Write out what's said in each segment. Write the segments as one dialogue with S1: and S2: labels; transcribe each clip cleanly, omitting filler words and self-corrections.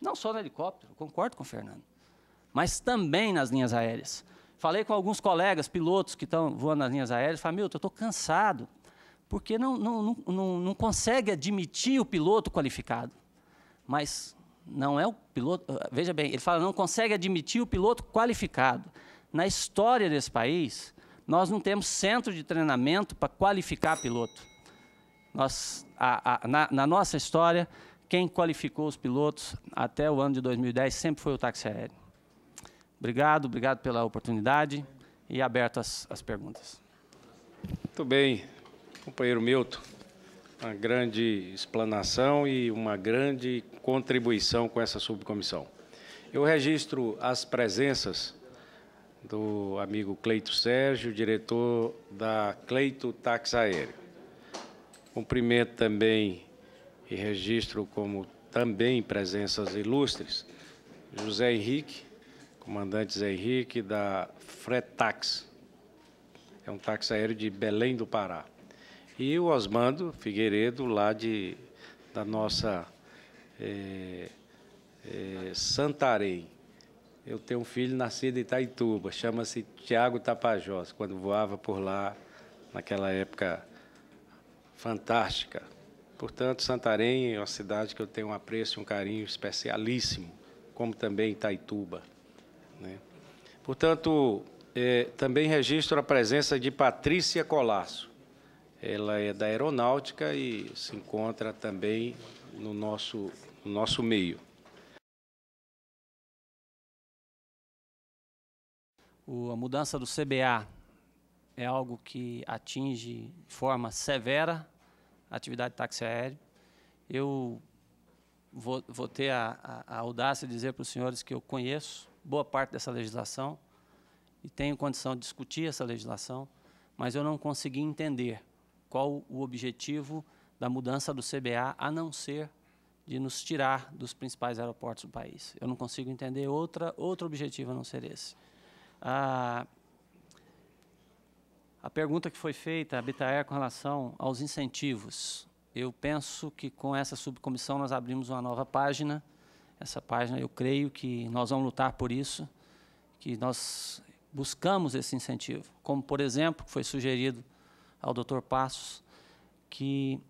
S1: Não só no helicóptero, concordo com o Fernando, mas também nas linhas aéreas. Falei com alguns colegas, pilotos que estão voando nas linhas aéreas, falei, Milton, eu estou cansado, porque não consegue admitir o piloto qualificado. Mas não é o piloto... Veja bem, ele fala, não consegue admitir o piloto qualificado. Na história desse país, nós não temos centro de treinamento para qualificar piloto. Na nossa história, quem qualificou os pilotos até o ano de 2010 sempre foi o táxi aéreo. Obrigado pela oportunidade e aberto às perguntas.
S2: Muito bem, companheiro Milton. Uma grande explanação e uma grande contribuição com essa subcomissão. Eu registro as presenças do amigo Cleito Sérgio, diretor da Cleito Táxi Aéreo. Cumprimento também e registro como também presenças ilustres José Henrique, comandante Zé Henrique, da Fretax, é um táxi aéreo de Belém do Pará. E o Osmando Figueiredo, lá da nossa Santarém. Eu tenho um filho nascido em Itaituba, chama-se Tiago Tapajós, quando voava por lá, naquela época fantástica. Portanto, Santarém é uma cidade que eu tenho um apreço e um carinho especialíssimo, como também Itaituba, né? Portanto, também registro a presença de Patrícia Colasso. Ela é da Aeronáutica e se encontra também no nosso meio.
S1: A mudança do CBA é algo que atinge de forma severa a atividade de táxi aéreo. Eu vou ter a audácia de dizer para os senhores que eu conheço boa parte dessa legislação e tenho condição de discutir essa legislação, mas eu não consegui entender qual o objetivo da mudança do CBA, a não ser de nos tirar dos principais aeroportos do país. Eu não consigo entender outro objetivo a não ser esse. A pergunta que foi feita, a Bitaer, com relação aos incentivos, eu penso que com essa subcomissão nós abrimos uma nova página. Essa página, eu creio que nós vamos lutar por isso, que nós buscamos esse incentivo. Como, por exemplo, foi sugerido ao Dr. Passos, que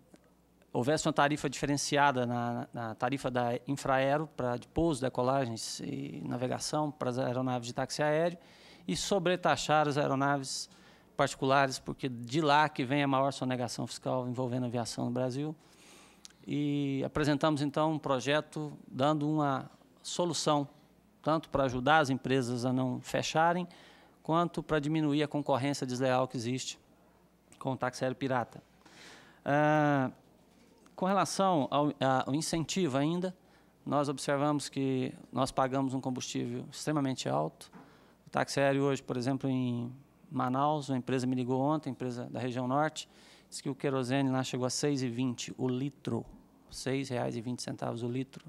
S1: houvesse uma tarifa diferenciada na tarifa da Infraero, de pouso, decolagens e navegação para as aeronaves de táxi aéreo, e sobretaxar as aeronaves particulares, porque de lá que vem a maior sonegação fiscal envolvendo a aviação no Brasil. E apresentamos, então, um projeto dando uma solução, tanto para ajudar as empresas a não fecharem, quanto para diminuir a concorrência desleal que existe com o táxi aéreo pirata. Com relação ao incentivo ainda, nós observamos que nós pagamos um combustível extremamente alto. O táxi aéreo hoje, por exemplo, em Manaus, uma empresa me ligou ontem, empresa da região norte, disse que o querosene lá chegou a R$ 6,20 o litro, R$ 6,20 o litro.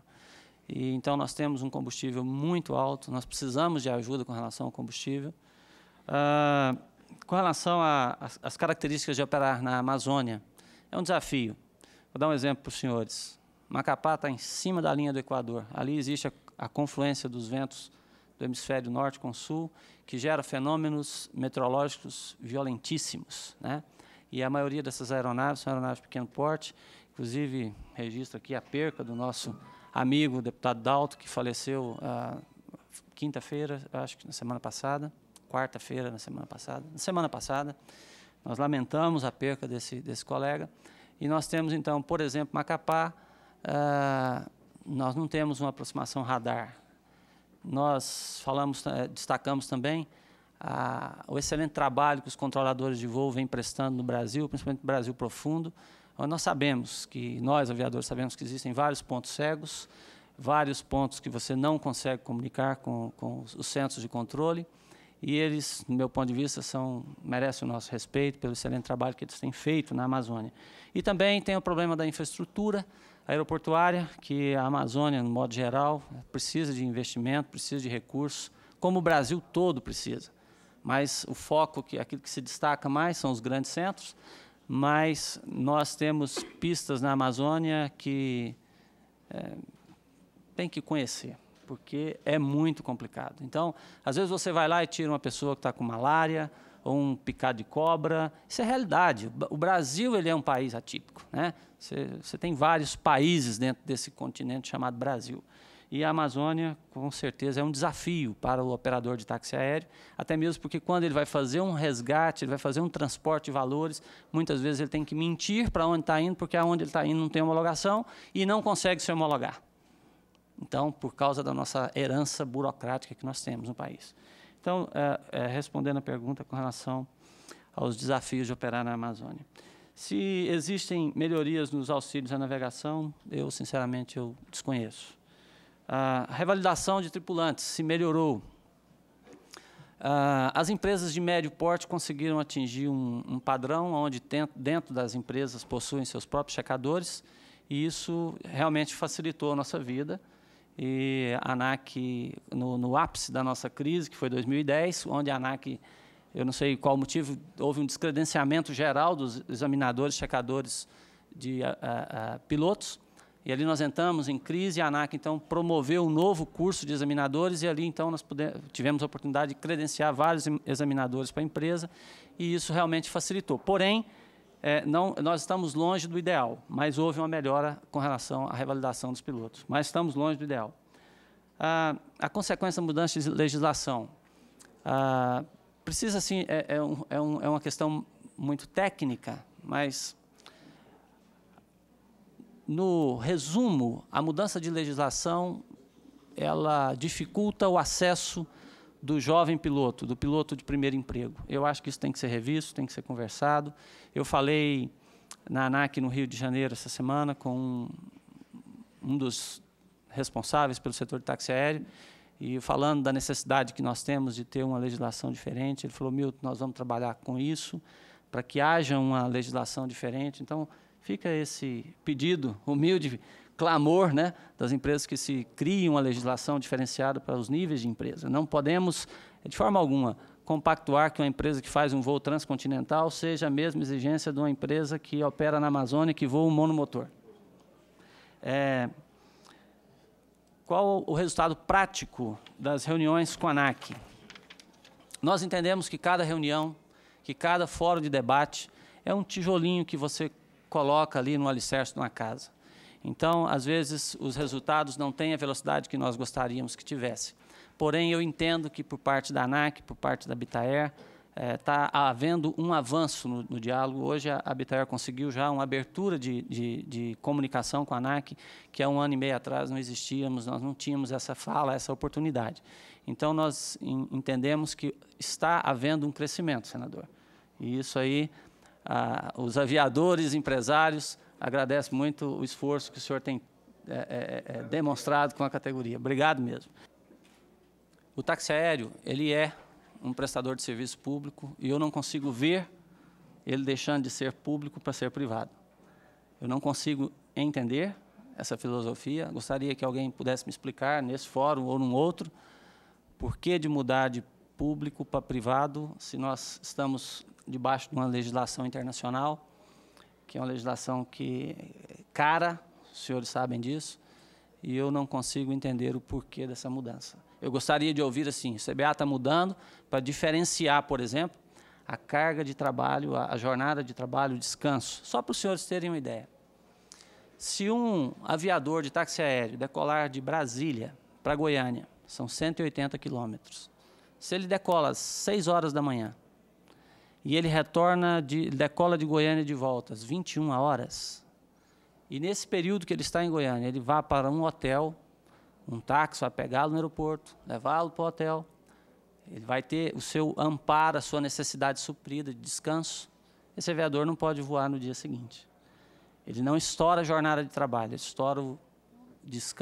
S1: E, então, nós temos um combustível muito alto, nós precisamos de ajuda com relação ao combustível. Com relação às características de operar na Amazônia, é um desafio. Vou dar um exemplo para os senhores. Macapá está em cima da linha do Equador. Ali existe a confluência dos ventos do hemisfério norte com o sul, que gera fenômenos meteorológicos violentíssimos, né? E a maioria dessas aeronaves são aeronaves de pequeno porte. Inclusive, registro aqui a perca do nosso amigo, o deputado Dalto, que faleceu quinta-feira, acho que na semana passada, quarta-feira, na semana passada. Nós lamentamos a perca desse colega. E nós temos, então, por exemplo, Macapá, nós não temos uma aproximação radar. Nós destacamos também o excelente trabalho que os controladores de voo vêm prestando no Brasil, principalmente no Brasil profundo. Nós sabemos que, nós aviadores sabemos que existem vários pontos cegos, vários pontos que você não consegue comunicar com os centros de controle, e eles, do meu ponto de vista, merecem o nosso respeito pelo excelente trabalho que eles têm feito na Amazônia. E também tem o problema da infraestrutura aeroportuária, que a Amazônia, no modo geral, precisa de investimento, precisa de recursos, como o Brasil todo precisa. Mas o foco, aquilo que se destaca mais, são os grandes centros, mas nós temos pistas na Amazônia que tem que conhecer, porque é muito complicado. Então, às vezes você vai lá e tira uma pessoa que está com malária ou um picado de cobra. Isso é realidade. O Brasil, ele é um país atípico, né? Você tem vários países dentro desse continente chamado Brasil. E a Amazônia, com certeza, é um desafio para o operador de táxi aéreo, até mesmo porque quando ele vai fazer um resgate, ele vai fazer um transporte de valores, muitas vezes ele tem que mentir para onde está indo, porque aonde ele está indo não tem homologação e não consegue se homologar. Então, por causa da nossa herança burocrática que nós temos no país. Então, respondendo a pergunta com relação aos desafios de operar na Amazônia. Se existem melhorias nos auxílios à navegação, eu, sinceramente, eu desconheço. A revalidação de tripulantes se melhorou. As empresas de médio porte conseguiram atingir um padrão onde dentro das empresas possuem seus próprios checadores, e isso realmente facilitou a nossa vida. E a ANAC, no ápice da nossa crise, que foi 2010, onde a ANAC, eu não sei qual motivo, houve um descredenciamento geral dos examinadores, checadores de pilotos, e ali nós entramos em crise, e a ANAC, então, promoveu um novo curso de examinadores, e ali, então, nós tivemos a oportunidade de credenciar vários examinadores para a empresa, e isso realmente facilitou. Porém, nós estamos longe do ideal, mas houve uma melhora com relação à revalidação dos pilotos, mas estamos longe do ideal. A consequência da mudança de legislação precisa, sim, é uma questão muito técnica, mas, no resumo, a mudança de legislação, ela dificulta o acesso do jovem piloto, do piloto de primeiro emprego. Eu acho que isso tem que ser revisto, tem que ser conversado. Eu falei na ANAC, no Rio de Janeiro, essa semana, com um dos responsáveis pelo setor de táxi aéreo, e falando da necessidade que nós temos de ter uma legislação diferente. Ele falou: Milton, nós vamos trabalhar com isso, para que haja uma legislação diferente. Então, fica esse pedido humilde, clamor, né, das empresas que se criem uma legislação diferenciada para os níveis de empresa. Não podemos, de forma alguma, compactuar que uma empresa que faz um voo transcontinental seja a mesma exigência de uma empresa que opera na Amazônia, que voa um monomotor. Qual o resultado prático das reuniões com a ANAC? Nós entendemos que cada reunião, que cada fórum de debate é um tijolinho que você coloca ali no alicerce de uma casa. Então, às vezes, os resultados não têm a velocidade que nós gostaríamos que tivesse. Porém, eu entendo que, por parte da ANAC, por parte da Bitaer, está havendo um avanço no diálogo. Hoje, a Bitaer conseguiu já uma abertura de comunicação com a ANAC, que há 1 ano e meio atrás não existíamos, nós não tínhamos essa fala, essa oportunidade. Então, nós entendemos que está havendo um crescimento, senador. E isso aí, os aviadores, empresários, agradeço muito o esforço que o senhor tem demonstrado com a categoria. Obrigado mesmo. O táxi aéreo, ele é um prestador de serviço público e eu não consigo ver ele deixando de ser público para ser privado. Eu não consigo entender essa filosofia. Gostaria que alguém pudesse me explicar, nesse fórum ou num outro, por que de mudar de público para privado, se nós estamos debaixo de uma legislação internacional, que é uma legislação que é cara, os senhores sabem disso, e eu não consigo entender o porquê dessa mudança. Eu gostaria de ouvir assim: o CBA está mudando para diferenciar, por exemplo, a carga de trabalho, a jornada de trabalho, o descanso. Só para os senhores terem uma ideia. Se um aviador de táxi aéreo decolar de Brasília para Goiânia, são 180 quilômetros. Se ele decola às 6 horas da manhã, e ele decola de Goiânia de volta às 21 horas, e nesse período que ele está em Goiânia, ele vai para um hotel, um táxi vai pegá-lo no aeroporto, levá-lo para o hotel, ele vai ter o seu amparo, a sua necessidade suprida de descanso. Esse aviador não pode voar no dia seguinte. Ele não estoura a jornada de trabalho, ele estoura o descanso.